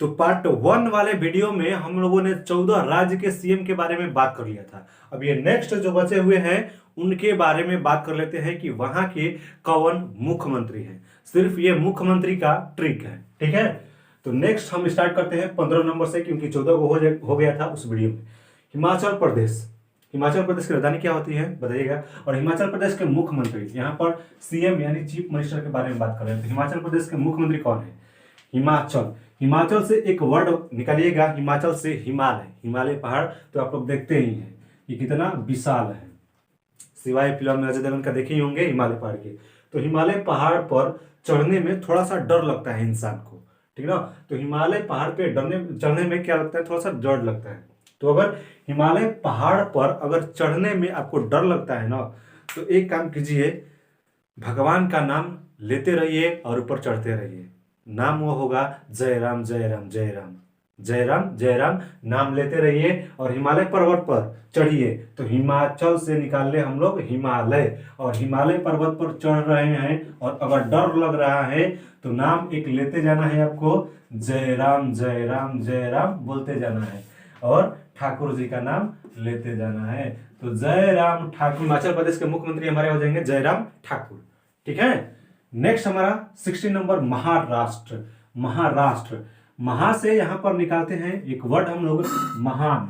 तो पार्ट 1 वाले वीडियो में हम लोगों ने 14 राज्य के सीएम के बारे में बात कर लिया था। अब ये नेक्स्ट जो बचे हुए हैं उनके बारे में बात कर लेते हैं कि वहां के कौन मुख्यमंत्री हैं। सिर्फ ये मुख्यमंत्री का ट्रिक है, ठीक है। तो नेक्स्ट हम स्टार्ट करते हैं 15 नंबर से, क्योंकि 14 को हो गया था उस वीडियो में। हिमाचल प्रदेश। हिमाचल प्रदेश की राजधानी क्या होती है बताइएगा। और हिमाचल प्रदेश के मुख्यमंत्री, यहाँ पर सीएम यानी चीफ मिनिस्टर के बारे में बात कर रहे हैं। तो हिमाचल प्रदेश के मुख्यमंत्री कौन है? हिमाचल। हिमाचल से एक वर्ड निकालिएगा, हिमाचल से हिमालय। हिमालय पहाड़ तो आप लोग देखते ही हैं कि कितना विशाल है, सिवाय फिल्म में अजय देवगन का देखे ही होंगे हिमालय पहाड़ के। तो हिमालय पहाड़ पर चढ़ने में थोड़ा सा डर लगता है इंसान को, ठीक है ना। तो हिमालय पहाड़ पे चढ़ने में क्या लगता है, थोड़ा सा डर लगता है। तो अगर हिमालय पहाड़ पर अगर चढ़ने में आपको डर लगता है ना, तो एक काम कीजिए, भगवान का नाम लेते रहिए और ऊपर चढ़ते रहिए। नाम वो होगा जय राम जय राम जय राम जय राम जय राम। नाम लेते रहिए और हिमालय पर्वत पर चढ़िए। तो हिमाचल से निकाल ले हम लोग हिमालय, और हिमालय पर्वत पर चढ़ रहे हैं और अगर डर लग रहा है तो नाम एक लेते जाना है आपको, जय राम जय राम जय राम बोलते जाना है और ठाकुर जी का नाम लेते जाना है। तो जय राम ठाकुर। हिमाचल प्रदेश के मुख्यमंत्री हमारे हो जाएंगे जयराम ठाकुर, ठीक है। नेक्स्ट हमारा 16 नंबर महाराष्ट्र। महाराष्ट्र, महा से यहां पर निकालते हैं एक वर्ड हम लोग महान।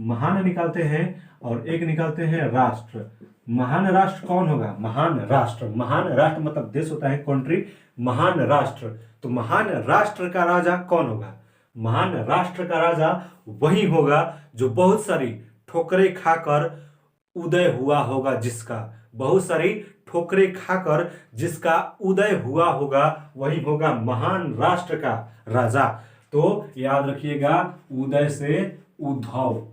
महान निकालते हैं और एक निकालते हैं राष्ट्र। महान राष्ट्र कौन होगा? महान राष्ट्र। महान राष्ट्र मतलब देश होता है, कंट्री। महान राष्ट्र, तो महान राष्ट्र का राजा कौन होगा? महान राष्ट्र का राजा वही होगा जो बहुत सारी ठोकरें खाकर उदय हुआ होगा, जिसका बहुत सारी ठोकरें खाकर जिसका उदय हुआ होगा वही होगा महान राष्ट्र का राजा। तो याद रखिएगा, उदय से उद्धव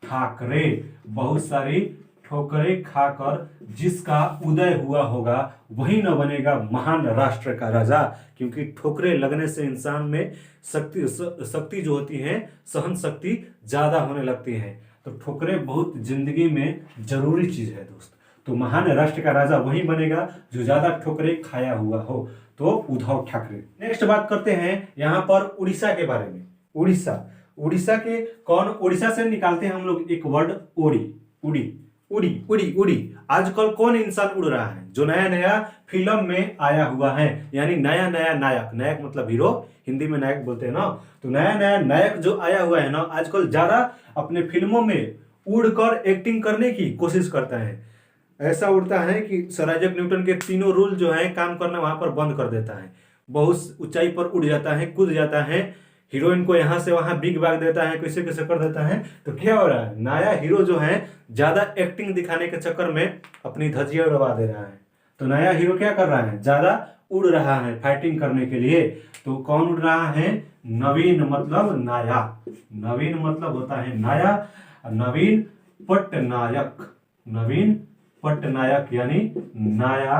ठाकरे, बहुत सारी ठोकरें खाकर जिसका उदय हुआ होगा वही न बनेगा महान राष्ट्र का राजा, क्योंकि ठोकरें लगने से इंसान में शक्ति जो होती है, सहन शक्ति ज्यादा होने लगती है। तो ठोकरें बहुत जिंदगी में जरूरी चीज है दोस्त। तो महान राष्ट्र का राजा वही बनेगा जो ज्यादा ठोकरें खाया हुआ हो, तो उद्धव ठाकरे। नेक्स्ट बात करते हैं यहाँ पर उड़ीसा के बारे में। उड़ीसा, उड़ीसा के कौन? उड़ीसा से निकालते हैं हम लोग एक वर्ड ओड़ी। उड़ी उड़ी उड़ी उड़ी। आजकल कौन इंसान उड़ रहा है? जो नया नया फिल्म में आया हुआ है, यानी नया नया नायक। नायक मतलब हीरो, हिंदी में नायक बोलते हैं ना। तो नया नया नायक जो आया हुआ है ना, आजकल ज्यादा अपने फिल्मों में उड़कर एक्टिंग करने की कोशिश करता है। ऐसा उड़ता है कि सर आइजैक न्यूटन के तीनों रूल जो है काम करना वहां पर बंद कर देता है। बहुत ऊंचाई पर उड़ जाता है, कूद जाता है, हीरोइन को यहां से वहां बिग बैग देता है, कैसे कैसे कर देता है। तो क्या हो रहा है, नया हीरो जो है ज्यादा एक्टिंग दिखाने के चक्कर में अपनी धज्जियां उड़वा दे रहा है। तो नया हीरो क्या कर रहा है, ज्यादा उड़ रहा है फाइटिंग करने के लिए। तो कौन उड़ रहा है? नवीन मतलब नया। नवीन मतलब होता है नया। नवीन पटनायक, नवीन पटनायक यानी नया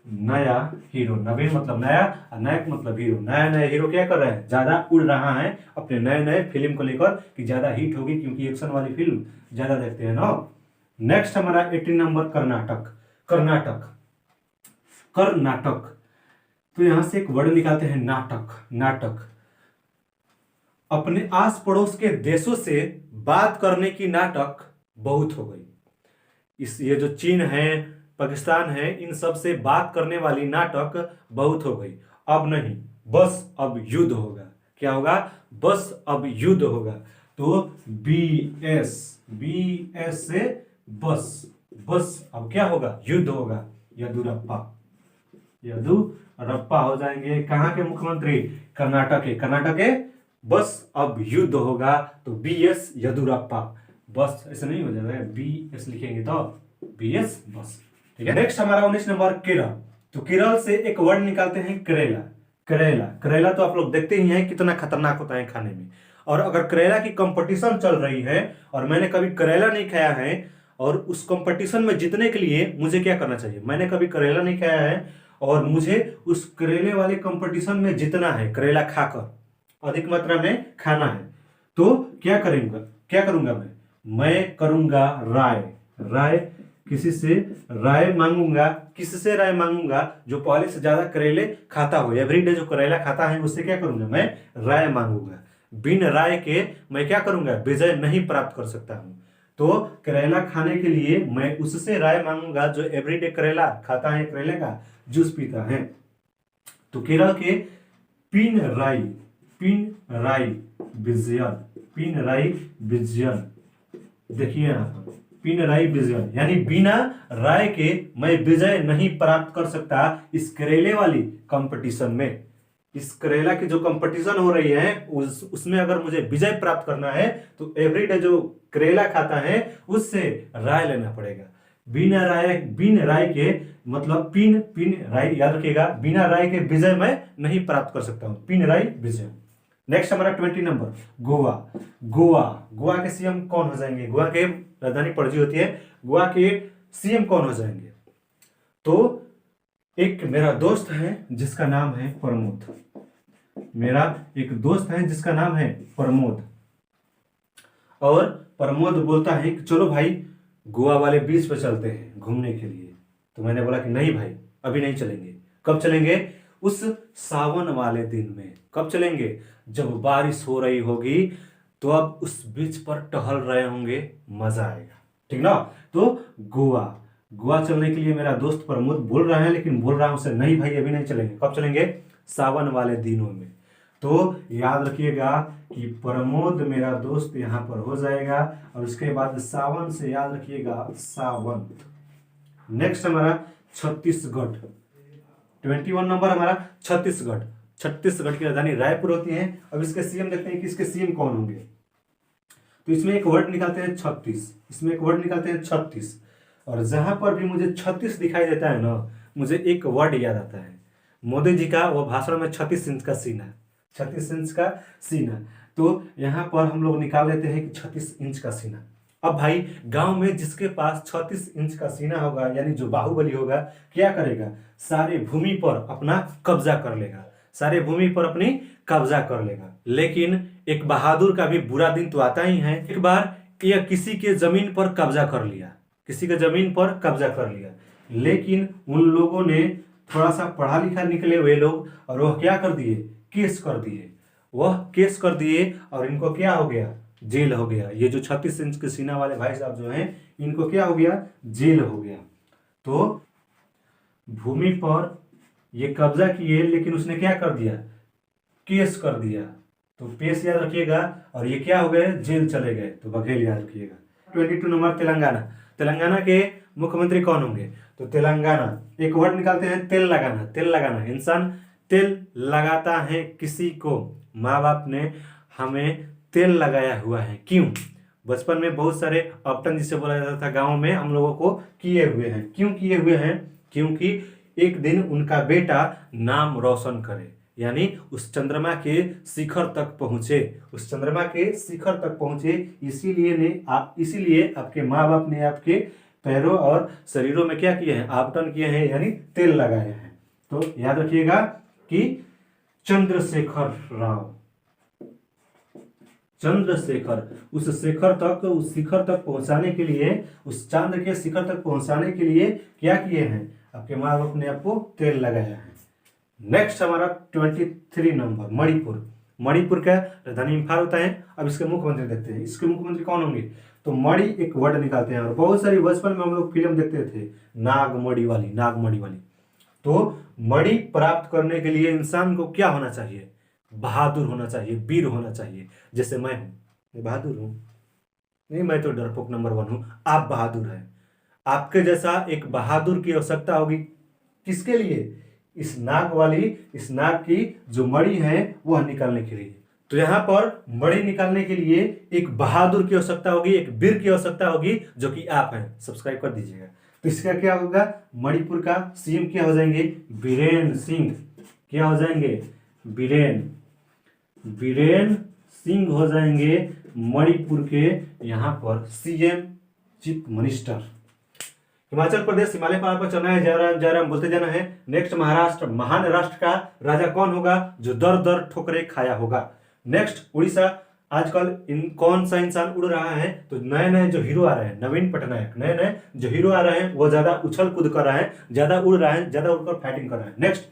नया हीरो। नवीन मतलब नया और नायक मतलब हीरो। नया नया हीरो क्या कर रहा है, ज्यादा उड़ रहा है अपने नए नए फिल्म को लेकर कि ज्यादा हिट होगी, क्योंकि एक्शन वाली फिल्म ज्यादा देखते हैं ना। नेक्स्ट हमारा 18 नंबर कर्नाटक। कर्नाटक, कर्नाटक, तो यहां से एक वर्ड निकालते हैं नाटक। नाटक, अपने आस पड़ोस के देशों से बात करने की नाटक बहुत हो गई। ये जो चीन है, पाकिस्तान है, इन सब से बात करने वाली नाटक बहुत हो गई। अब नहीं, बस अब युद्ध होगा। क्या होगा? बस अब युद्ध होगा। तो BS, BS से बस, बस अब क्या होगा, युद्ध होगा। येदुरप्पा, येदुरप्पा हो जाएंगे कहाँ के मुख्यमंत्री? कर्नाटक के। कर्नाटक के बस अब युद्ध होगा, तो BS येदुरप्पा। बस ऐसे नहीं हो जाएगा, BS लिखेंगे तो BS बस, ठीक है। नेक्स्ट हमारा 19 नंबर केरल। तो केरल से एक वर्ड निकालते हैं करेला। करेला, करेला तो आप लोग देखते ही हैं कितना खतरनाक होता है खाने में। और अगर करेला की कंपटीशन चल रही है और मैंने कभी करेला नहीं खाया है, और उस कंपटीशन में जीतने के लिए मुझे क्या करना चाहिए? मैंने कभी करेला नहीं खाया है और मुझे उस करेले वाले कंपटीशन में जीतना है, करेला खाकर अधिक मात्रा में खाना है। तो क्या करूंगा मैं करूंगा राय। राय किसी से राय मांगूंगा, किससे राय मांगूंगा? जो पहले से ज्यादा करेले खाता हो, एवरीडे जो करेला खाता है उससे क्या करूंगा? मैं राय मांगूंगा। बिन राय के मैं क्या करूंगा? विजय नहीं प्राप्त कर सकता हूं। तो करेला खाने के लिए मैं उससे राय मांगूंगा जो एवरीडे करेला खाता है, करेले का जूस पीता है। तो केरल के पिनराई विजयन, पिनराई विजयन, देखिए यहाँ पर पिनराई विजयन, यानी बिना राय के मैं विजय नहीं प्राप्त कर सकता इस करेले वाली कंपटीशन में। इस करेला की जो कंपटीशन हो रही है उसमें अगर मुझे विजय प्राप्त करना है तो एवरीडे जो करेला खाता है उससे राय लेना पड़ेगा। बिना राय के मतलब पिन राय, याद रखिएगा, बिना राय के विजय मैं नहीं प्राप्त कर सकता हूं, पिन राय विजय। नेक्स्ट हमारा 20 नंबर गोवा के सीएम कौन हो जाएंगे? गोवा के राजधानी पणजी होती है, गोवा के सीएम कौन हो जाएंगे? तो एक मेरा दोस्त है जिसका नाम है प्रमोद, मेरा एक दोस्त है जिसका नाम है प्रमोद, और प्रमोद बोलता है कि चलो भाई गोवा वाले बीच पे चलते हैं घूमने के लिए। तो मैंने बोला कि नहीं भाई अभी नहीं चलेंगे। कब चलेंगे? उस सावन वाले दिन में। कब चलेंगे? जब बारिश हो रही होगी, तो अब उस बीच पर टहल रहे होंगे, मजा आएगा, ठीक ना। तो गोवा चलने के लिए मेरा दोस्त प्रमोद बोल रहा है, लेकिन बोल रहा हूं उसे नहीं भाई अभी नहीं चलेंगे। कब चलेंगे? सावन वाले दिनों में। तो याद रखिएगा कि प्रमोद मेरा दोस्त यहां पर हो जाएगा, और उसके बाद सावन से याद रखिएगा सावन। नेक्स्ट हमारा छत्तीसगढ़, 21 नंबर हमारा छत्तीसगढ़ की राजधानी रायपुर होती है। अब इसके सीएम देखते हैं कि इसके सीएम कौन होंगे। तो इसमें एक वर्ड निकालते हैं 36, और जहां पर भी मुझे 36 दिखाई देता है ना, मुझे एक वर्ड याद आता है मोदी जी का, वो भाषण में 36 इंच का सीना, 36 इंच का सीना। तो यहां पर हम लोग निकाल लेते हैं कि 36 इंच का सीना। अब भाई गांव में जिसके पास 36 इंच का सीना होगा, यानी जो बाहुबली होगा, क्या करेगा? सारे भूमि पर अपना कब्जा कर लेगा, सारे भूमि पर अपनी कब्जा कर लेगा। लेकिन एक बहादुर का भी बुरा दिन तो आता ही है। एक बार यह किसी के जमीन पर कब्जा कर लिया, लेकिन उन लोगों ने थोड़ा सा पढ़ा लिखा निकले हुए लोग, और वह क्या कर दिए? केस कर दिए, और इनको क्या हो गया? जेल हो गया। ये जो 36 इंच के सीना वाले भाई साहब जो हैं, इनको क्या हो गया? जेल हो गया। तो भूमि पर ये कब्जा किए, लेकिन उसने क्या कर दिया? केस कर दिया। तो पेश याद रखिएगा, और ये क्या हो गए? जेल चले गए। तो बघेल याद रखिएगा। 22 नंबर तेलंगाना के मुख्यमंत्री कौन होंगे? तो तेलंगाना, एक वर्ड निकालते हैं तेल लगाना। इंसान तेल लगाता है किसी को, माँ बाप ने हमें तेल लगाया हुआ है। क्यों? बचपन में बहुत सारे अपटन जिसे बोला जाता था गांव में, हम लोगों को किए हुए हैं। क्यों किए हुए हैं? क्योंकि एक दिन उनका बेटा नाम रोशन करे, यानी उस चंद्रमा के शिखर तक पहुंचे, इसीलिए आपके माँ बाप ने आपके पैरों और शरीरों में क्या किए हैं? आवटन किए हैं, यानी तेल लगाए हैं। तो याद रखिएगा कि चंद्रशेखर, उस शिखर तक पहुंचाने के लिए, उस चांद के शिखर तक पहुंचाने के लिए क्या किए हैं? आपके माँ बाप ने आपको तेल लगाया है। नेक्स्ट हमारा 23 नंबर मणिपुर का राजधानी इम्फाल होता है। अब इसके मुख्यमंत्री देखते हैं, इसके मुख्यमंत्री कौन होंगे? तो मणि एक वर्ड निकालते हैं, और बहुत सारी बचपन में हम लोग फिल्म देखते थे, नागमणि वाली। तो मणि प्राप्त करने के लिए इंसान को क्या होना चाहिए? बहादुर होना चाहिए, वीर होना चाहिए। जैसे मैं बहादुर हूं? नहीं, मैं तो डरपोक नंबर 1 हूं। आप बहादुर हैं। आपके जैसा एक बहादुर की आवश्यकता होगी। किसके लिए? इस नाग की जो मणि है वह निकालने के लिए। तो यहाँ पर मणि निकालने के लिए एक बहादुर की आवश्यकता होगी, एक वीर की आवश्यकता होगी, जो कि आप हैं। सब्सक्राइब कर दीजिएगा। तो इसका क्या होगा? मणिपुर का सीएम क्या हो जाएंगे? बीरेन सिंह। क्या हो जाएंगे? बीरेन सिंह हो जाएंगे मणिपुर के यहाँ पर CM, chief minister. Himachal Pradesh Himalaya पहाड़ पर चलना है, जा रहा बोलते जाना है। नेक्स्ट महाराष्ट्र, महान राष्ट्र का राजा कौन होगा? जो दर दर ठोकरे खाया होगा। नेक्स्ट उड़ीसा, आजकल इन कौन सा इंसान उड़ रहा है, तो नए नए जो हीरो आ रहे हैं, नवीन पटनायक, नए नए जो हीरो आ रहे हैं वो ज्यादा उछल कूद कर रहे हैं, ज्यादा उड़ रहे हैं, ज्यादा उड़कर फाइटिंग कर रहे हैं। नेक्स्ट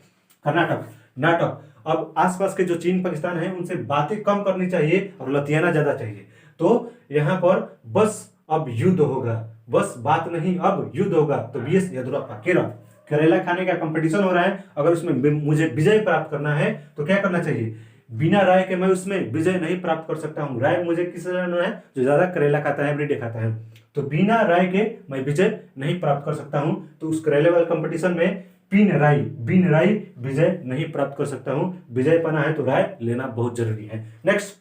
कर्नाटक, नाटक। अब आसपास के जो चीन पाकिस्तान है उनसे बातें कम करनी चाहिए और लतियाना ज्यादा चाहिए। तो यहाँ पर बस अब युद्ध होगा, बस बात नहीं अब युद्ध होगा। तो बीएस येदियुरप्पा, केरल, करेला खाने का कंपटीशन हो रहा है, अगर उसमें मुझे विजय प्राप्त करना है तो क्या करना चाहिए, बिना राय के मैं उसमें विजय नहीं प्राप्त कर सकता हूँ। राय मुझे किस लेना है, जो ज्यादा करेला खाता है, एवरीडे खाता है। तो बिना राय के मैं विजय नहीं प्राप्त कर सकता हूँ। तो उस करेले वाले कंपटीशन में बिन राय विजय नहीं प्राप्त कर सकता हूँ। विजय पाना है तो राय लेना बहुत जरूरी है। नेक्स्ट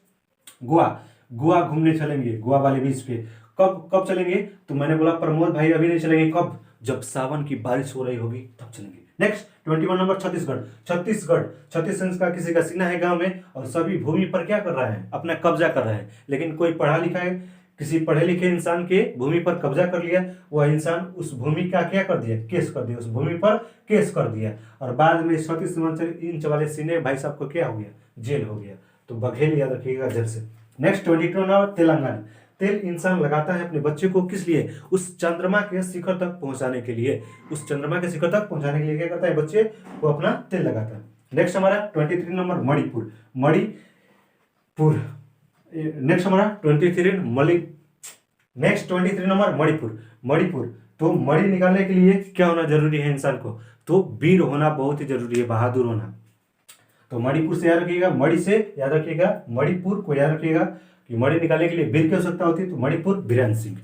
गोवा, गोवा घूमने चलेंगे, गोवा वाले बीच पे। कब कब चलेंगे, तो मैंने बोला प्रमोद भाई अभी नहीं चलेंगे, कब, जब सावन की बारिश हो रही होगी तब चलेंगे। नेक्स्ट 21 नंबर छत्तीसगढ़, छत्तीसगढ़ का किसी का सीना है गांव में और सभी भूमि पर क्या कर रहा है, अपना कब्जा कर रहा है। लेकिन कोई पढ़ा लिखा है, किसी पढ़े लिखे इंसान के भूमि पर कब्जा कर लिया, वह इंसान उस भूमि का क्या कर दिया, केस कर दिया, उस भूमि पर केस कर दिया, और बाद में 36 इंच वाले सीने भाई साहब को क्या हो गया, जेल हो गया। तो बघेल याद रखिएगा जेल से। नेक्स्ट 22 नंबर तेलंगाना, तेल इंसान लगाता है अपने बच्चे को, किस लिए, उस चंद्रमा के शिखर तक पहुंचाने के लिए, उस चंद्रमा के शिखर तक पहुंचाने के लिए क्या करता है, बच्चे को अपना तेल लगाता है। नेक्स्ट हमारा 23 नंबर मणिपुर, नेक्स्ट हमारा 23 नंबर मणिपुर। तो मणि निकालने के लिए क्या होना जरूरी है इंसान को, तो वीर होना बहुत ही जरूरी है, बहादुर होना। तो मणिपुर से याद रखिएगा, मणि से याद रखिएगा, मणिपुर को याद रखिएगा कि मणि निकालने के लिए वीर की आवश्यकता होती है, तो मणिपुर बीरेन सिंह।